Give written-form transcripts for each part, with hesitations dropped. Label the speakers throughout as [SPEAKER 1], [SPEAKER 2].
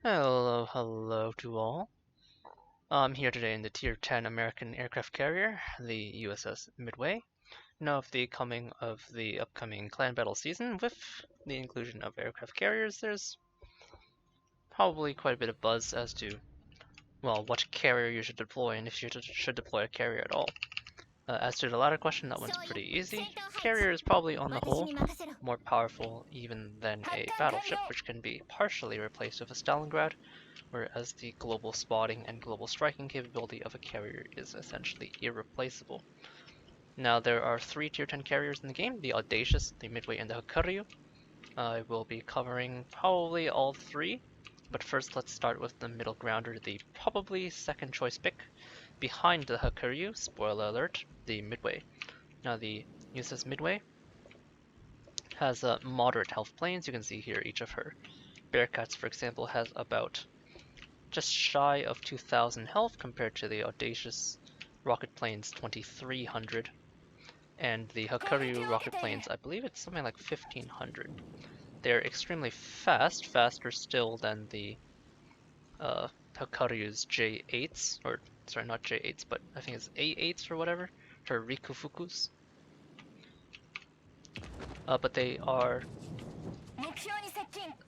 [SPEAKER 1] Hello, hello to all. I'm here today in the Tier 10 American aircraft carrier, the USS Midway. Now of the coming of the upcoming clan battle season, with the inclusion of aircraft carriers, there's probably quite a bit of buzz as to, well, what carrier you should deploy and if you should deploy a carrier at all. As to the latter question, that one's pretty easy. Carrier is probably, on the whole, more powerful even than a battleship, which can be partially replaced with a Stalingrad, whereas the global spotting and global striking capability of a carrier is essentially irreplaceable. Now there are 3 tier 10 carriers in the game, the Audacious, the Midway, and the Hakuryu. I will be covering probably all 3, but first let's start with the middle grounder, the probably second choice pick, behind the Hakuryu, spoiler alert, the Midway. Now the USS Midway has moderate health planes. You can see here each of her Bearcats, for example, has about just shy of 2,000 health compared to the Audacious rocket plane's 2,300, and the Hakuryu rocket planes, I believe it's something like 1,500. They're extremely fast, faster still than the Hakuryu's J8s, or sorry, not J8s, but I think it's A8s or whatever, or Rikufukus. But they are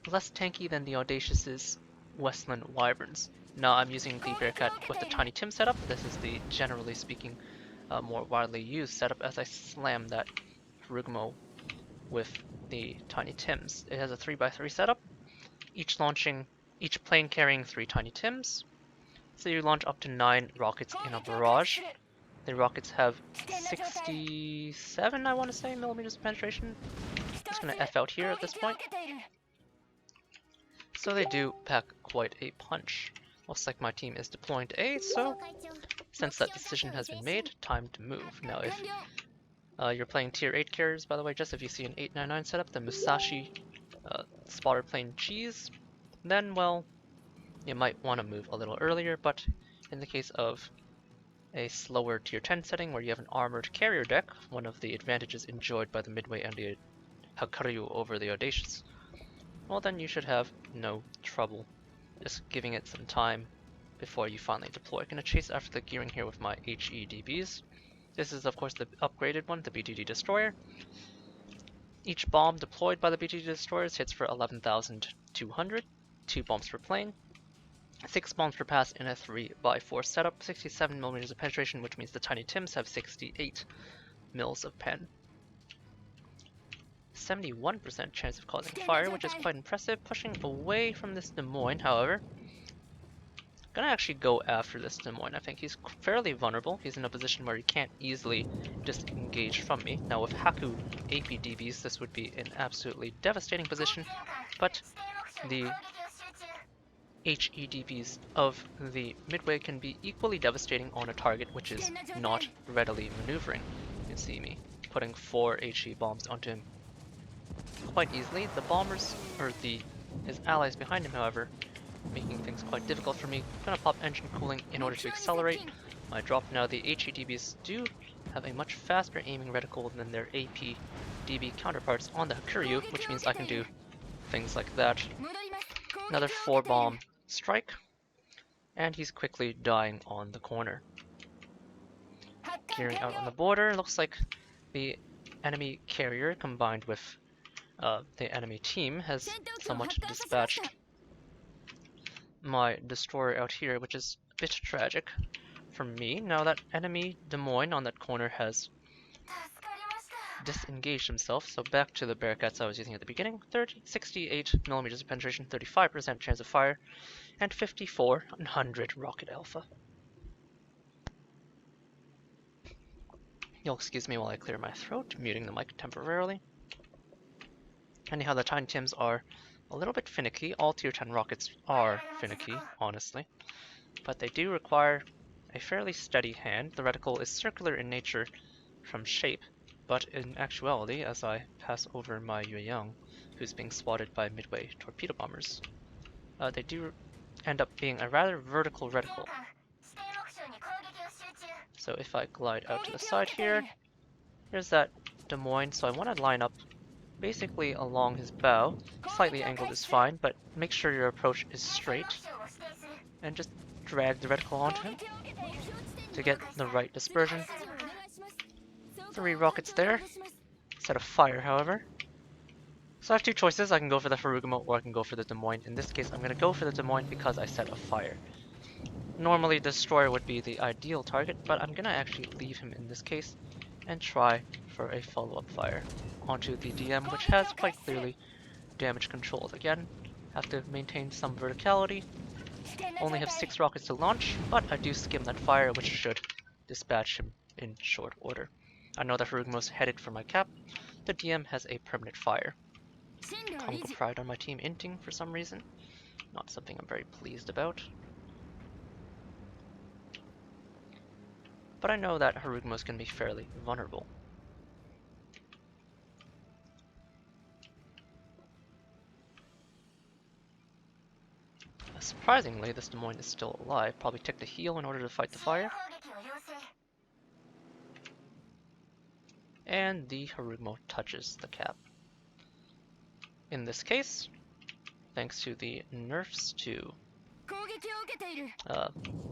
[SPEAKER 1] less tanky than the Audacious's Westland Wyverns. Now I'm using the Bearcat with the Tiny Tim setup. This is the, generally speaking, more widely used setup as I slam that Rugmo with the Tiny Tims. It has a 3x3 setup, each plane carrying 3 Tiny Tims. So you launch up to 9 rockets in a barrage. The rockets have 67, I want to say, millimeters of penetration. I'm just going to F out here at this point. So they do pack quite a punch. Looks like my team is deploying to A, so since that decision has been made, time to move. Now if you're playing tier 8 carriers, by the way, just if you see an 899 setup, the Musashi spotter plane cheese, then, well, you might want to move a little earlier, but in the case of a slower tier 10 setting where you have an armored carrier deck, one of the advantages enjoyed by the Midway and the Hakuryu over the Audacious, well then you should have no trouble just giving it some time before you finally deploy. I'm going to chase after the gearing here with my HEDBs. This is of course the upgraded one, the BTD Destroyer. Each bomb deployed by the BTD Destroyers hits for 11,200, 2 bombs per plane, 6 bombs per pass in a 3x4 setup, 67 millimeters of penetration, which means the Tiny Tims have 68 mils of pen. 71% chance of causing fire, which is quite impressive. Pushing away from this Des Moines, however. Gonna actually go after this Des Moines. I think he's fairly vulnerable. He's in a position where he can't easily disengage from me. Now with Haku APDBs, this would be an absolutely devastating position, but the HEDBs of the Midway can be equally devastating on a target which is not readily maneuvering. You can see me putting 4 HE bombs onto him quite easily. The bombers, or his allies behind him, however, making things quite difficult for me. Gonna pop engine cooling in order to accelerate my drop. Now the HEDBs do have a much faster aiming reticle than their APDB counterparts on the Hakuryu, which means I can do things like that. Another 4 bomb strike, and he's quickly dying on the corner. Gearing out on the border, looks like the enemy carrier combined with the enemy team has somewhat dispatched my destroyer out here, which is a bit tragic for me. Now that enemy Des Moines on that corner has disengaged himself, so back to the Bearcats I was using at the beginning. 68 millimeters of penetration, 35% chance of fire, and 5,400 rocket alpha. You'll excuse me while I clear my throat, muting the mic temporarily. Anyhow, the Tiny Tims are a little bit finicky. All tier 10 rockets are finicky, honestly, but they do require a fairly steady hand. The reticle is circular in nature from shape, but in actuality, as I pass over my Yueyang, who's being swatted by Midway torpedo bombers, they do end up being a rather vertical reticle. So if I glide out to the side here, here's that Des Moines, so I want to line up basically along his bow. Slightly angled is fine, but make sure your approach is straight. And just drag the reticle onto him to get the right dispersion. 3 rockets there. Set of fire, however. So I have 2 choices. I can go for the Harugumo or I can go for the Des Moines. In this case, I'm going to go for the Des Moines because I set a fire. Normally, Destroyer would be the ideal target, but I'm going to actually leave him in this case and try for a follow-up fire onto the DM, which has quite clearly damage controlled. Again, have to maintain some verticality. Only have 6 rockets to launch, but I do skim that fire, which should dispatch him in short order. I know that Harugumo's headed for my cap. The DM has a permanent fire. Congo Pride on my team inting for some reason. Not something I'm very pleased about. But I know that Harugumo's can be fairly vulnerable. Surprisingly, this Des Moines is still alive. Probably took the heal in order to fight the fire. And the Harugumo touches the cap. In this case, thanks to the nerfs to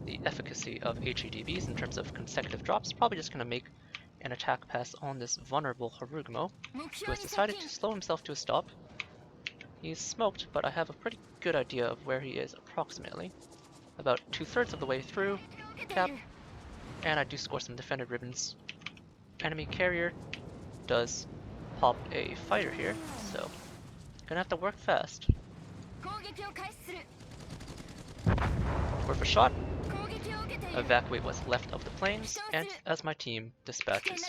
[SPEAKER 1] the efficacy of HEDBs in terms of consecutive drops, probably just going to make an attack pass on this vulnerable Harugumo, who has decided to slow himself to a stop. He's smoked, but I have a pretty good idea of where he is approximately. About 2/3 of the way through cap, and I do score some defended ribbons. Enemy carrier does pop a fighter here, so gonna have to work fast. Worth a shot. Evacuate what's left of the planes, and as my team dispatches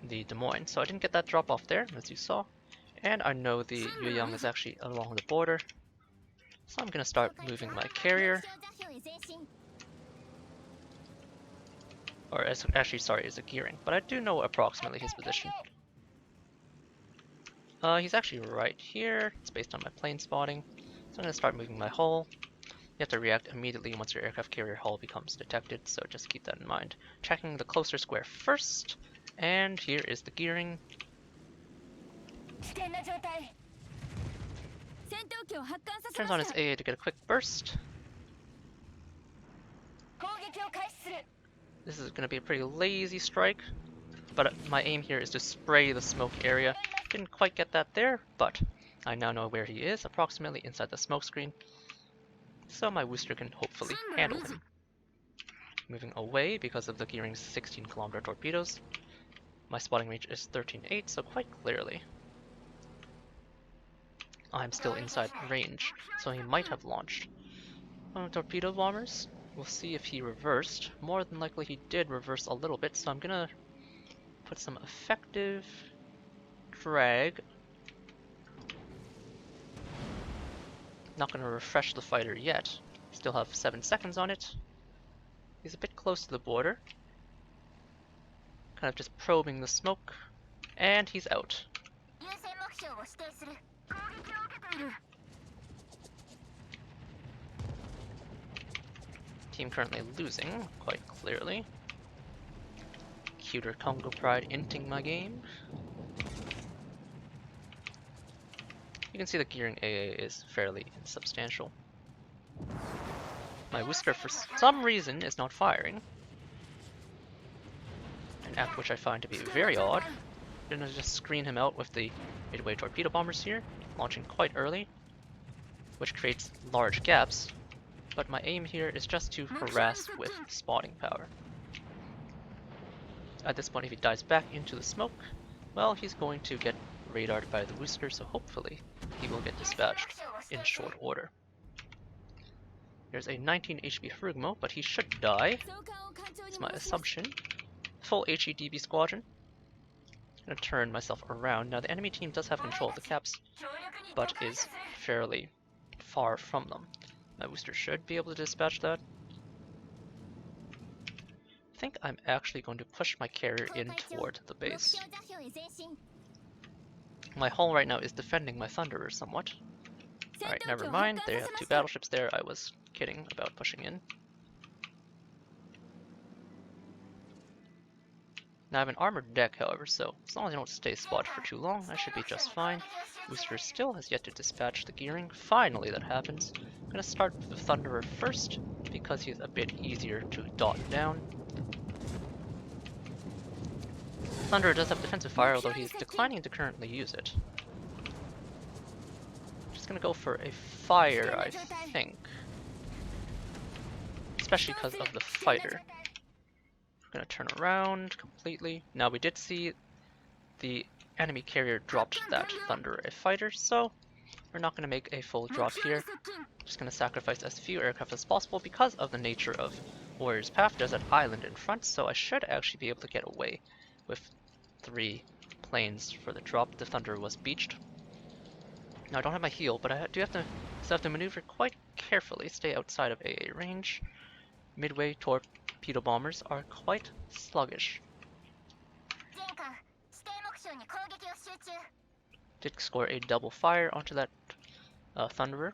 [SPEAKER 1] the Des Moines. So I didn't get that drop off there, as you saw. And I know the Yueyang is actually along the border. So I'm gonna start moving my carrier. Or actually, sorry, it's a gearing, but I do know approximately his position. He's actually right here. It's based on my plane spotting. So I'm gonna start moving my hull. You have to react immediately once your aircraft carrier hull becomes detected, so just keep that in mind. Checking the closer square first, and here is the gearing. Turns on his AA to get a quick burst. This is going to be a pretty lazy strike, but my aim here is to spray the smoke area. Didn't quite get that there, but I now know where he is, approximately inside the smoke screen. So my Worcester can hopefully handle him. Moving away because of the gearing's 16-kilometer torpedoes. My spotting range is 13.8, so quite clearly I'm still inside range, so he might have launched. Torpedo bombers. We'll see if he reversed. More than likely he did reverse a little bit, so I'm gonna put some effective drag. Not gonna refresh the fighter yet. Still have 7 seconds on it. He's a bit close to the border. Kind of just probing the smoke. And he's out. Team currently losing, quite clearly. Cuter Congo Pride inting my game. You can see the gearing AA is fairly insubstantial. My Whisker for some reason is not firing. An act which I find to be very odd. I'm gonna just screen him out with the Midway torpedo bombers here, launching quite early, which creates large gaps. But my aim here is just to harass with spotting power. At this point, if he dives back into the smoke, well, he's going to get radared by the Worcester, so hopefully he will get dispatched in short order. There's a 19 HP Harugumo, but he should die. That's my assumption. Full HEDB squadron. I'm gonna turn myself around. Now the enemy team does have control of the caps, but is fairly far from them. My Worcester should be able to dispatch that. I think I'm actually going to push my carrier in toward the base. My hull right now is defending my Thunderer somewhat. Alright, never mind. They have 2 battleships there. I was kidding about pushing in. Now I have an armored deck, however, so as long as I don't stay spotted for too long, I should be just fine. Booster still has yet to dispatch the gearing. Finally that happens. I'm going to start with the Thunderer first, because he's a bit easier to dot down. Thunderer does have defensive fire, although he's declining to currently use it. Just going to go for a fire, I think. Especially because of the fighter. I'm going to turn around completely. Now we did see the enemy carrier dropped that Thunderer a fighter, so we're not going to make a full drop here. Just going to sacrifice as few aircraft as possible because of the nature of Warrior's Path. There's an island in front, so I should actually be able to get away with 3 planes for the drop. The Thunderer was beached. Now I don't have my heal, but I do have to, so I have to maneuver quite carefully, stay outside of AA range. Midway torpedo bombers are quite sluggish. Did score a double fire onto that Thunderer.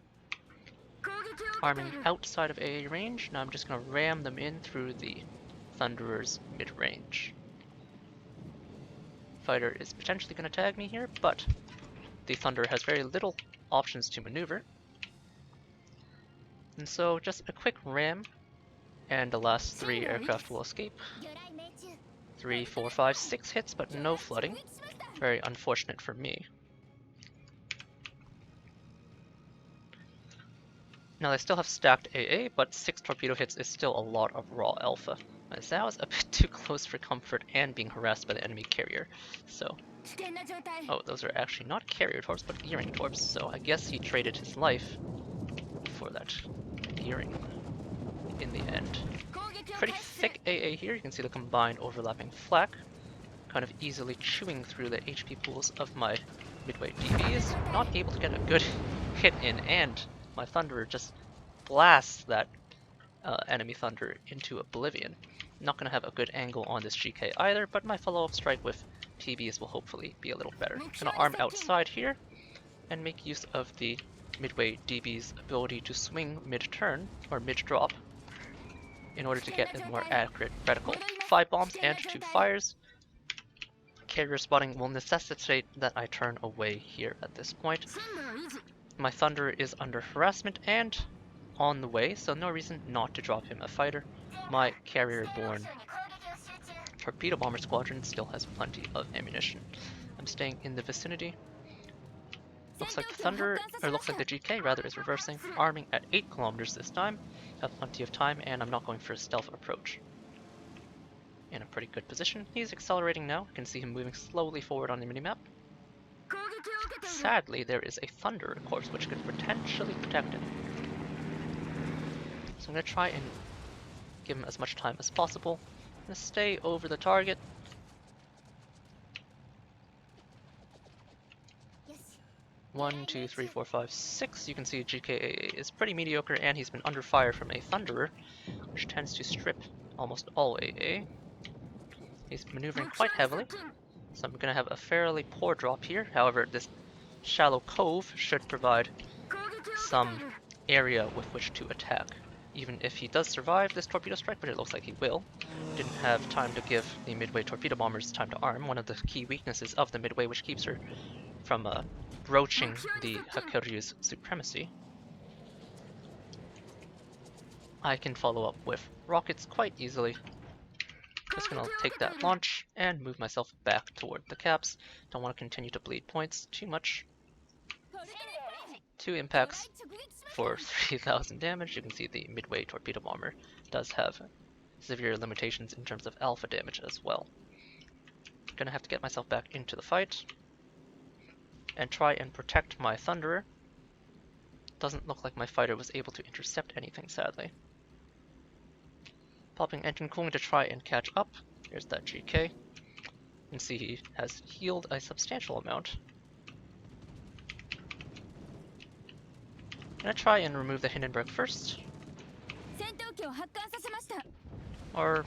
[SPEAKER 1] Arming outside of AA range. Now I'm just going to ram them in through the Thunderer's mid-range. Fighter is potentially going to tag me here, but the Thunderer has very little options to maneuver. And so just a quick ram, and the last 3 aircraft will escape. 3, 4, 5, 6 hits, but no flooding. Very unfortunate for me. Now they still have stacked AA, but 6 torpedo hits is still a lot of raw alpha. As that was a bit too close for comfort and being harassed by the enemy carrier. So, oh, those are actually not carrier torps, but gearing torps. So I guess he traded his life for that gearing in the end. Pretty thick AA here. You can see the combined overlapping flak, kind of easily chewing through the HP pools of my Midway DBs. Not able to get a good hit in, and my Thunderer just blasts that enemy Thunder into oblivion. Not going to have a good angle on this GK either, but my follow-up strike with TBs will hopefully be a little better. Going to arm outside here and make use of the Midway DB's ability to swing mid-turn or mid-drop in order to get a more accurate reticle. 5 bombs and 2 fires. Carrier spotting will necessitate that I turn away here at this point. My Thunderer is under harassment and on the way, so no reason not to drop him a fighter. My carrier-borne torpedo bomber squadron still has plenty of ammunition. I'm staying in the vicinity. Looks like the Thunderer, or looks like the GK rather, is reversing, arming at 8 kilometers this time. Have plenty of time, and I'm not going for a stealth approach. In a pretty good position. He's accelerating now. You can see him moving slowly forward on the minimap. Sadly, there is a Thunderer corpse which could potentially protect him. So I'm going to try and give him as much time as possible. I'm going to stay over the target. One, two, three, four, five, 6. You can see GKA is pretty mediocre, and he's been under fire from a Thunderer, which tends to strip almost all AA. He's maneuvering quite heavily, so I'm going to have a fairly poor drop here. However, this shallow cove should provide some area with which to attack. Even if he does survive this torpedo strike, but it looks like he will. Didn't have time to give the Midway torpedo bombers time to arm, one of the key weaknesses of the Midway, which keeps her from broaching the Hakuryu's supremacy. I can follow up with rockets quite easily. Just gonna take that launch and move myself back toward the caps. Don't want to continue to bleed points too much. 2 impacts for 3,000 damage. You can see the Midway torpedo bomber does have severe limitations in terms of alpha damage as well. Gonna have to get myself back into the fight and try and protect my Thunderer. Doesn't look like my fighter was able to intercept anything, sadly. Popping engine cooling to try and catch up. Here's that GK. You can see he has healed a substantial amount. I'm gonna try and remove the Hindenburg first. Or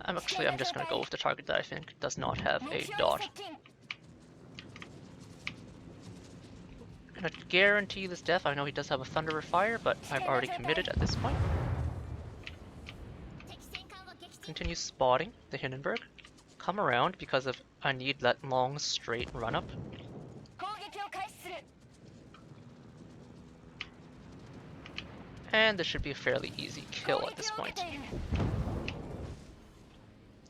[SPEAKER 1] I'm just gonna go with the target that I think does not have a dot. I'm gonna guarantee this death. I know he does have a Thunderer fire, but I'm already committed at this point. Continue spotting the Hindenburg. come around because of I need that long straight run up. And this should be a fairly easy kill at this point.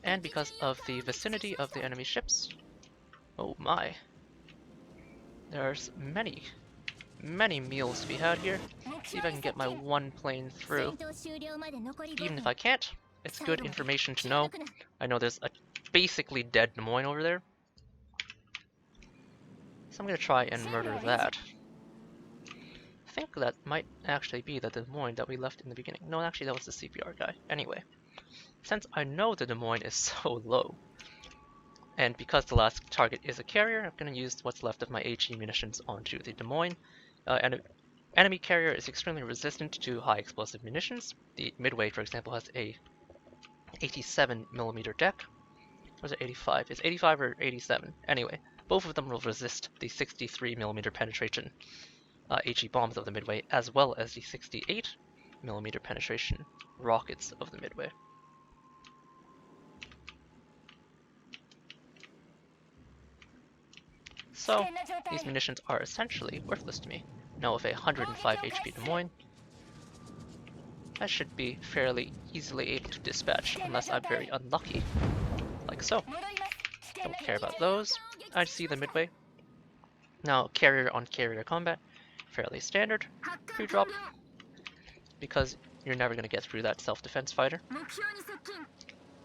[SPEAKER 1] And because of the vicinity of the enemy ships, oh my, there's many meals to be had here. See if I can get my one plane through. Even if I can't, it's good information to know. I know there's a basically dead Des Moines over there, so I'm gonna try and murder that. I think that might actually be the Des Moines that we left in the beginning. No, actually that was the CPR guy. Anyway, since I know the Des Moines is so low, and because the last target is a carrier, I'm going to use what's left of my HE munitions onto the Des Moines. And enemy carrier is extremely resistant to high explosive munitions. The Midway, for example, has a 87mm deck. Or is it 85? It's 85 or 87. Anyway, both of them will resist the 63mm penetration HE bombs of the Midway, as well as the 68mm penetration rockets of the Midway. So, these munitions are essentially worthless to me. Now with a 105 HP Des Moines, I should be fairly easily able to dispatch, unless I'm very unlucky, like so. Don't care about those. I see the Midway. Now, carrier on carrier combat, fairly standard. Pre-drop, because you're never going to get through that self-defense fighter.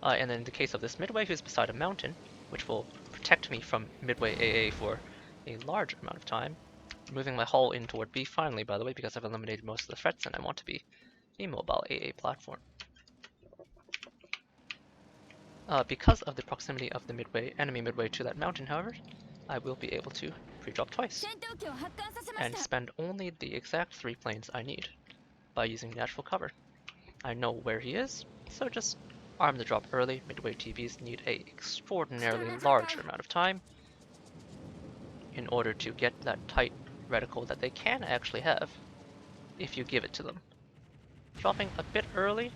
[SPEAKER 1] And then in the case of this Midway, who's beside a mountain, which will protect me from Midway AA for a large amount of time. Moving my hull in toward B finally, by the way, because I've eliminated most of the threats and I want to be a mobile AA platform. Because of the proximity of the enemy Midway to that mountain, however, I will be able to pre-drop twice and spend only the exact 3 planes I need by using natural cover. I know where he is, so just arm the drop early. Midway TBs need a extraordinarily large amount of time in order to get that tight reticle that they can actually have if you give it to them. Dropping a bit early,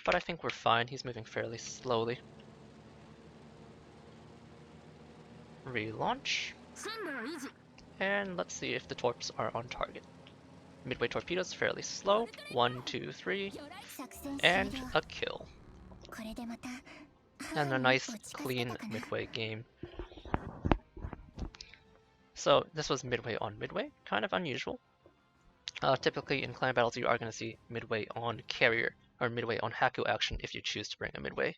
[SPEAKER 1] but I think we're fine. He's moving fairly slowly. Relaunch. And let's see if the torps are on target. Midway torpedoes fairly slow. 1, 2, 3, and a kill. And a nice clean Midway game. So this was Midway on Midway, kind of unusual. Typically in clan battles you are going to see Midway on carrier, or Midway on Haku action if you choose to bring a Midway.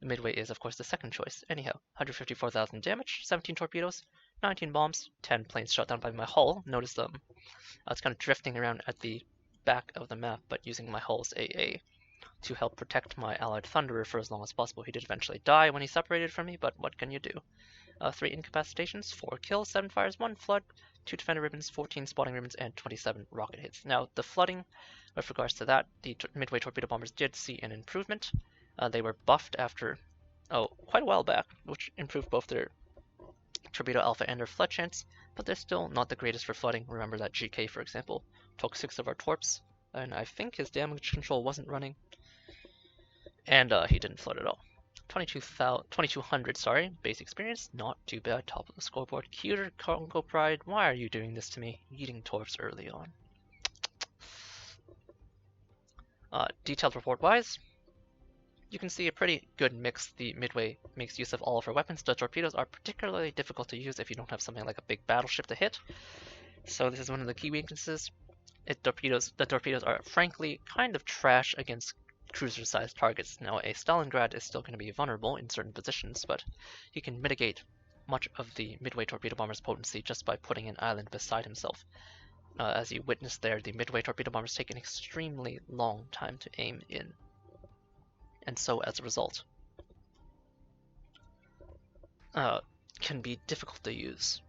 [SPEAKER 1] The Midway is of course the second choice. Anyhow, 154,000 damage, 17 torpedoes, 19 bombs, 10 planes shot down by my hull. Notice them. It's kind of drifting around at the back of the map, but using my hull's AA to help protect my allied Thunderer for as long as possible. He did eventually die when he separated from me, but what can you do? 3 incapacitations, 4 kills, 7 fires, 1 flood, 2 defender ribbons, 14 spotting ribbons, and 27 rocket hits. Now, the flooding, with regards to that, the Midway torpedo bombers did see an improvement. They were buffed after, quite a while back, which improved both their torpedo alpha and their flood chance, but they're still not the greatest for flooding. Remember that GK, for example, took 6 of our torps, and I think his damage control wasn't running, and he didn't flood at all. 2200, sorry, base experience, not too bad, top of the scoreboard. Cuter Congo Pride, why are you doing this to me? Eating torps early on. Detailed report wise, you can see a pretty good mix. The Midway makes use of all of her weapons. The torpedoes are particularly difficult to use if you don't have something like a big battleship to hit. So this is one of the key weaknesses. The torpedoes are frankly kind of trash against cruiser-sized targets. Now, a Stalingrad is still going to be vulnerable in certain positions, but he can mitigate much of the Midway torpedo bomber's potency just by putting an island beside himself. As you witnessed there, the Midway torpedo bombers take an extremely long time to aim in, and so as a result, can be difficult to use,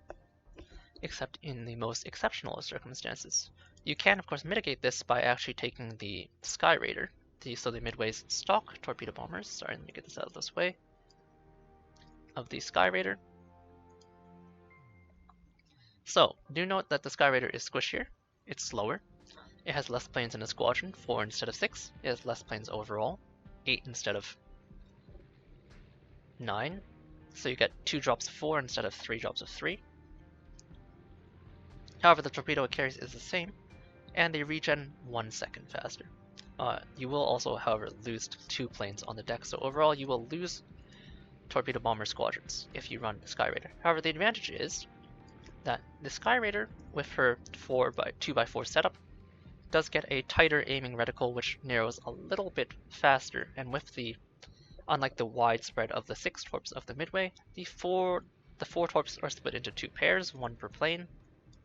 [SPEAKER 1] except in the most exceptional of circumstances. You can, of course, mitigate this by actually taking the Sky Raider, so the Midway's stock torpedo bombers, sorry, let me get this out of this way, of the Sky Raider. So, do note that the Sky Raider is squishier, it's slower, it has less planes in a squadron, 4 instead of 6, it has less planes overall, 8 instead of 9. So you get 2 drops of 4 instead of 3 drops of 3. However, the torpedo it carries is the same, and they regen 1 second faster. You will also, however, lose 2 planes on the deck, so overall you will lose torpedo bomber squadrons if you run the Sky Raider. However, the advantage is that the Sky Raider, with her 2x4 setup, does get a tighter aiming reticle which narrows a little bit faster, and with the, unlike the wide spread of the 6 torps of the Midway, the 4 torps are split into 2 pairs, 1 per plane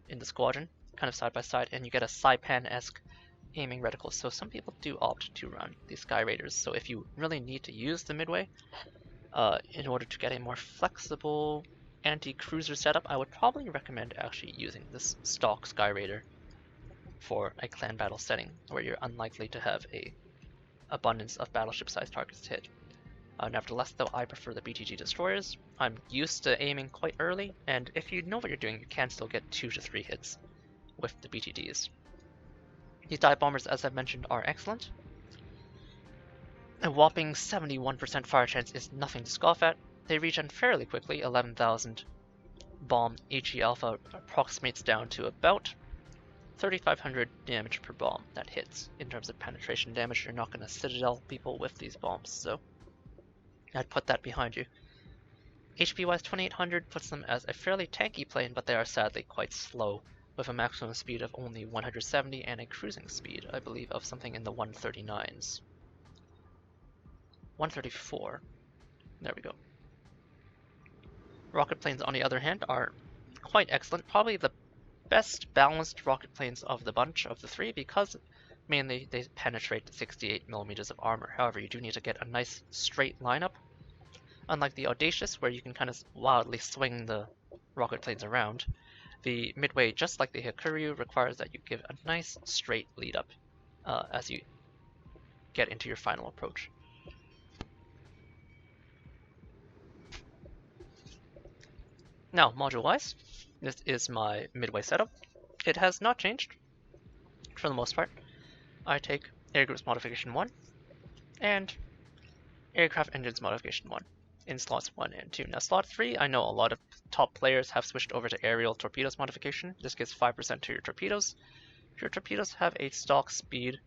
[SPEAKER 1] in the squadron, kind of side by side, and you get a Saipan-esque aiming reticle. So some people do opt to run the Sky Raiders. So if you really need to use the Midway in order to get a more flexible anti-cruiser setup, I would probably recommend actually using this stock Sky Raider for a clan battle setting where you're unlikely to have a abundance of battleship-sized targets to hit. Nevertheless, though, I prefer the BTG destroyers. I'm used to aiming quite early, and if you know what you're doing, you can still get 2 to 3 hits with the BTDs. These dive bombers, as I mentioned, are excellent. A whopping 71% fire chance is nothing to scoff at. They regen fairly quickly. 11,000 bomb HE alpha approximates down to about 3,500 damage per bomb that hits. In terms of penetration damage, you're not going to citadel people with these bombs, so I'd put that behind you. HP wise, 2,800 puts them as a fairly tanky plane, but they are sadly quite slow, with a maximum speed of only 170 and a cruising speed, I believe, of something in the 139s. 134. There we go. Rocket planes, on the other hand, are quite excellent. Probably the best balanced rocket planes of the bunch of the 3, because mainly they penetrate 68 millimeters of armor. However, you do need to get a nice straight lineup. Unlike the Audacious, where you can kind of wildly swing the rocket planes around, the Midway, just like the Hakuryu, requires that you give a nice straight lead up as you get into your final approach. Now, module-wise, this is my Midway setup. It has not changed for the most part. I take Air Groups Modification 1 and Aircraft Engines Modification 1 in slots 1 and 2. Now, slot 3, I know a lot of top players have switched over to Aerial Torpedoes Modification. This gives 5% to your torpedoes. Your torpedoes have a stock speed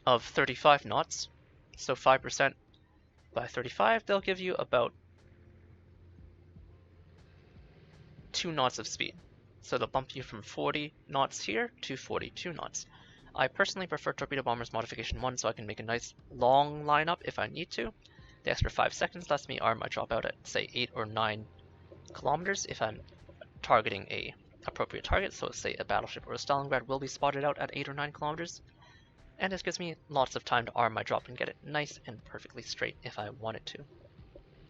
[SPEAKER 1] of 35 knots, so 5% by 35, they'll give you about 2 knots of speed. So they'll bump you from 40 knots here to 42 knots. I personally prefer Torpedo Bombers Modification 1 so I can make a nice long lineup if I need to. The extra 5 seconds lets me arm my drop out at, say, 8 or 9 kilometers if I'm targeting a appropriate target. So say a battleship or a Stalingrad will be spotted out at 8 or 9 kilometers. And this gives me lots of time to arm my drop and get it nice and perfectly straight if I want it to.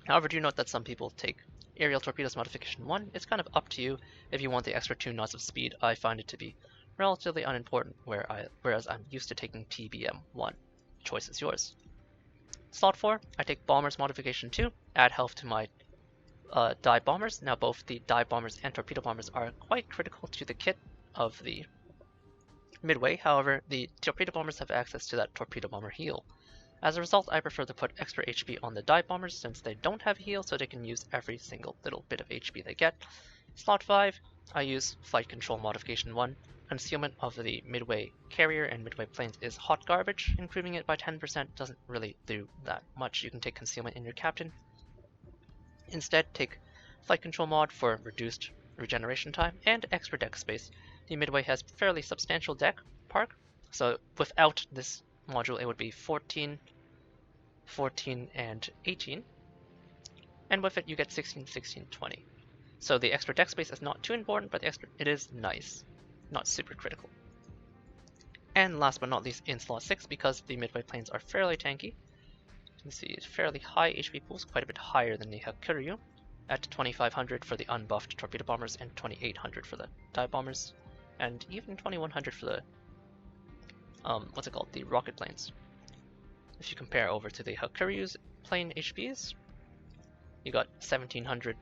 [SPEAKER 1] However, do note that some people take Aerial Torpedoes Modification 1. It's kind of up to you if you want the extra 2 knots of speed. I find it to be relatively unimportant, whereas I'm used to taking TBM 1. Choice is yours. Slot 4, I take Bombers Modification 2, add health to my dive bombers. Now both the dive bombers and torpedo bombers are quite critical to the kit of the Midway. However, the torpedo bombers have access to that torpedo bomber heal. As a result, I prefer to put extra HP on the dive bombers since they don't have heal, so they can use every single little bit of HP they get. Slot 5, I use Flight Control Modification 1. Concealment of the Midway carrier and Midway planes is hot garbage. Improving it by 10% doesn't really do that much. You can take Concealment in your Captain. Instead, take Flight Control Mod for reduced regeneration time and extra deck space. The Midway has fairly substantial deck park, so without this module it would be 14, 14, and 18. And with it you get 16, 16, 20. So the extra deck space is not too important, but it is nice. Not super critical. And last but not least, in slot 6, because the Midway planes are fairly tanky, you can see fairly high HP pools, quite a bit higher than the Hakuryu, at 2,500 for the unbuffed torpedo bombers and 2,800 for the dive bombers, and even 2,100 for the the rocket planes. If you compare over to the Hakuryu's plane HPs, you got 1,700,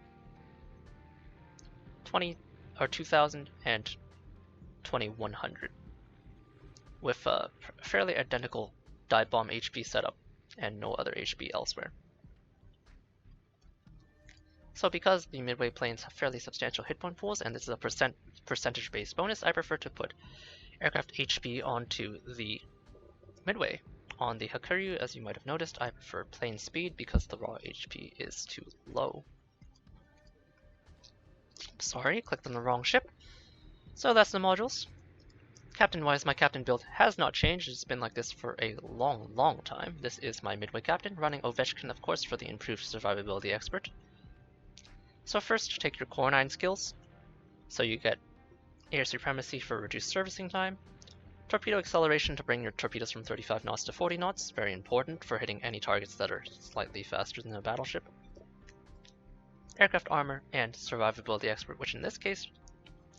[SPEAKER 1] 2,000, and 2,100, with a fairly identical dive bomb HP setup and no other HP elsewhere. So because the Midway planes have fairly substantial hit point pools, and this is a percentage-based bonus, I prefer to put aircraft HP onto the Midway. On the Hakuryu, as you might have noticed, I prefer plane speed because the raw HP is too low. Sorry, clicked on the wrong ship. So that's the modules. Captain-wise, my captain build has not changed. It's been like this for a long time. This is my Midway captain, running Ovechkin, of course, for the improved survivability expert. So first, take your Core 9 skills. So you get Air Supremacy for reduced servicing time, Torpedo Acceleration to bring your torpedoes from 35 knots to 40 knots, very important for hitting any targets that are slightly faster than a battleship. Aircraft Armor and Survivability Expert, which in this case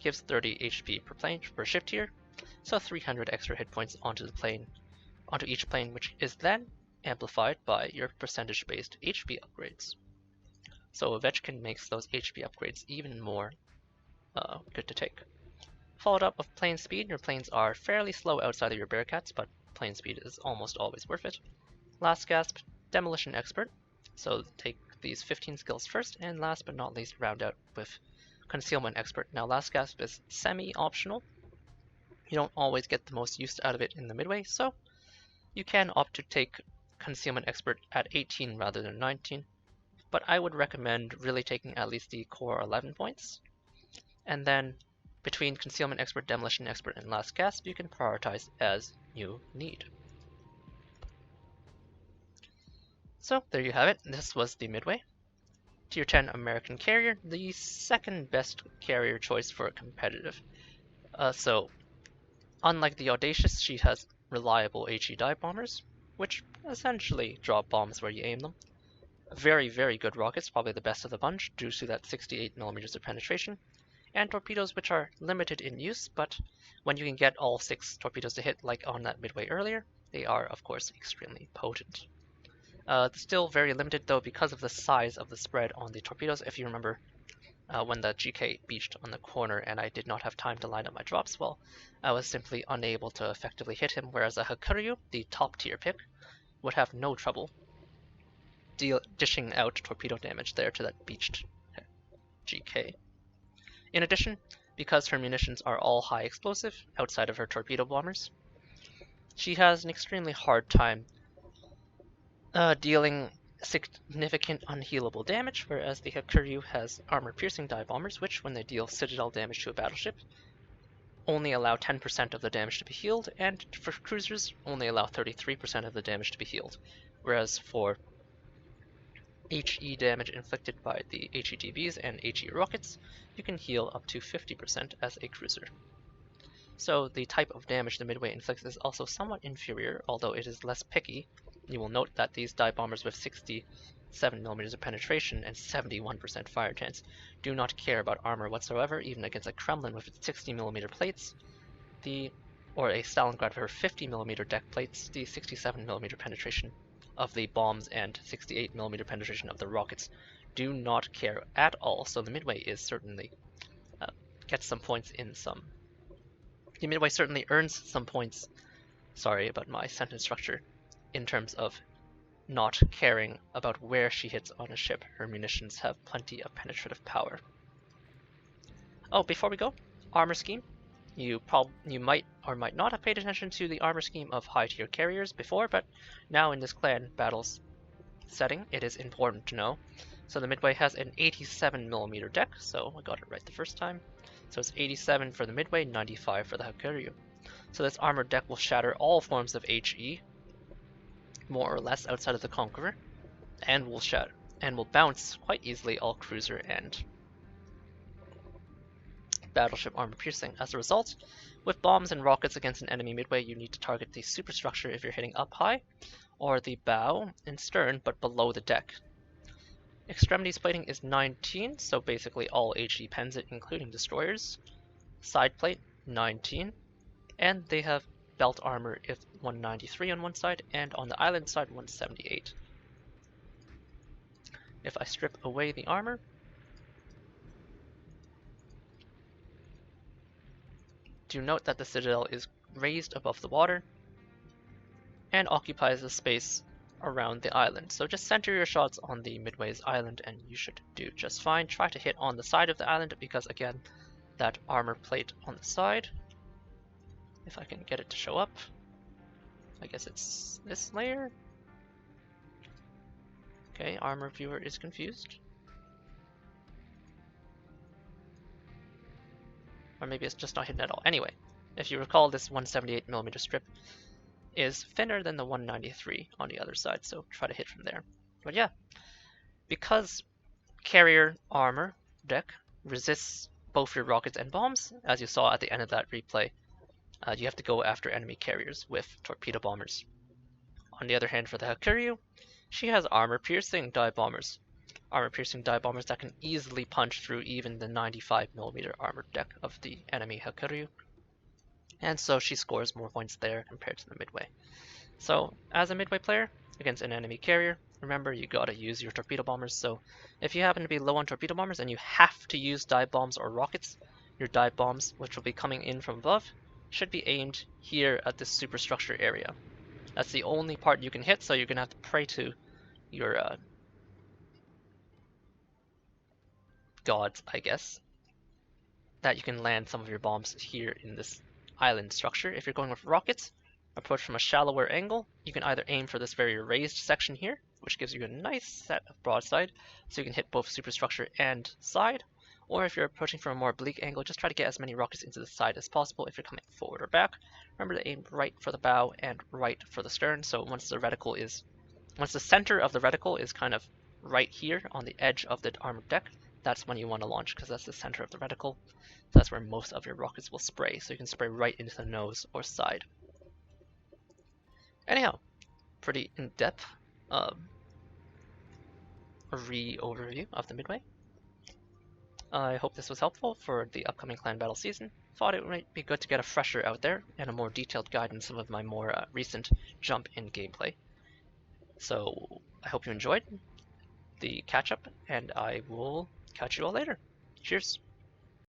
[SPEAKER 1] gives 30 HP per plane per ship tier, so 300 extra hit points onto each plane, which is then amplified by your percentage-based HP upgrades. So Ovechkin makes those HP upgrades even more good to take. Followed up with plane speed. Your planes are fairly slow outside of your Bearcats, but plane speed is almost always worth it. Last gasp, Demolition Expert. So take these 15 skills first, and last but not least, round out with Concealment Expert. Now last gasp is semi-optional. You don't always get the most use out of it in the Midway, so you can opt to take Concealment Expert at 18 rather than 19, but I would recommend really taking at least the core 11 points, and then between Concealment Expert, Demolition Expert, and Last Gasp, you can prioritize as you need. So there you have it. This was the Midway. Tier 10 American carrier, the second best carrier choice for a competitive. So unlike the Audacious, she has reliable HE dive bombers, which essentially drop bombs where you aim them. Very good rockets, probably the best of the bunch, due to that 68mm of penetration. And torpedoes which are limited in use, but when you can get all 6 torpedoes to hit like on that Midway earlier, they are of course extremely potent. Still very limited though because of the size of the spread on the torpedoes. If you remember when the GK beached on the corner and I did not have time to line up my drops well, I was simply unable to effectively hit him, whereas a Hakuryu, the top tier pick, would have no trouble dishing out torpedo damage there to that beached GK. In addition, because her munitions are all high explosive outside of her torpedo bombers, she has an extremely hard time dealing significant unhealable damage, whereas the Hakuryu has armor-piercing dive bombers, which, when they deal citadel damage to a battleship, only allow 10% of the damage to be healed, and for cruisers, only allow 33% of the damage to be healed, whereas for HE damage inflicted by the HE TBs and HE rockets, you can heal up to 50% as a cruiser. So the type of damage the Midway inflicts is also somewhat inferior, although it is less picky. You will note that these dive bombers with 67mm of penetration and 71% fire chance do not care about armor whatsoever, even against a Kremlin with its 60mm plates, or a Stalingrad with her 50mm deck plates. The 67mm penetration of the bombs and 68mm penetration of the rockets do not care at all, so the Midway is certainly gets some points in some. The Midway certainly earns some points, sorry about my sentence structure, in terms of not caring about where she hits on a ship. Her munitions have plenty of penetrative power. Oh, before we go, armor scheme. You might or might not have paid attention to the armor scheme of high tier carriers before, but now in this clan battles setting, it is important to know. So the Midway has an 87mm deck, so I got it right the first time. So it's 87 for the Midway, 95 for the Hakuryu. So this armored deck will shatter all forms of HE, more or less outside of the Conqueror, and will bounce quite easily all cruiser and battleship armor piercing. As a result, with bombs and rockets against an enemy Midway, you need to target the superstructure if you're hitting up high, or the bow and stern but below the deck. Extremities plating is 19, so basically all HE pens it, including destroyers. Side plate 19, and they have belt armor if 193 on one side, and on the island side 178. If I strip away the armor, do note that the citadel is raised above the water and occupies a space around the island. So just center your shots on the Midway's island and you should do just fine. Try to hit on the side of the island because again, that armor plate on the side, if I can get it to show up, I guess it's this layer. Okay, armor viewer is confused. Or maybe it's just not hidden at all. Anyway, if you recall, this 178mm strip is thinner than the 193 on the other side, so try to hit from there. But yeah, because carrier armor deck resists both your rockets and bombs, as you saw at the end of that replay, you have to go after enemy carriers with torpedo bombers. On the other hand, for the Hakuryu, she has armor-piercing dive bombers. Armor-piercing dive bombers that can easily punch through even the 95mm armored deck of the enemy Hakuryu. And so she scores more points there compared to the Midway. So, as a Midway player, against an enemy carrier, remember you gotta use your torpedo bombers. So, if you happen to be low on torpedo bombers and you have to use dive bombs or rockets, your dive bombs, which will be coming in from above, should be aimed here at this superstructure area. That's the only part you can hit, so you're gonna have to pray to your gods, I guess, that you can land some of your bombs here in this island structure. If you're going with rockets, approach from a shallower angle, you can either aim for this very raised section here, which gives you a nice set of broadside, so you can hit both superstructure and side, or if you're approaching from a more oblique angle, just try to get as many rockets into the side as possible if you're coming forward or back. Remember to aim right for the bow and right for the stern, so once the center of the reticle is kind of right here on the edge of the armored deck, that's when you want to launch because that's the center of the reticle. So that's where most of your rockets will spray, so you can spray right into the nose or side. Anyhow, pretty in-depth overview of the Midway. I hope this was helpful for the upcoming clan battle season. Thought it might be good to get a fresher out there and a more detailed guide in some of my more recent jump in gameplay. So I hope you enjoyed the catch-up, and I will catch you all later. Cheers!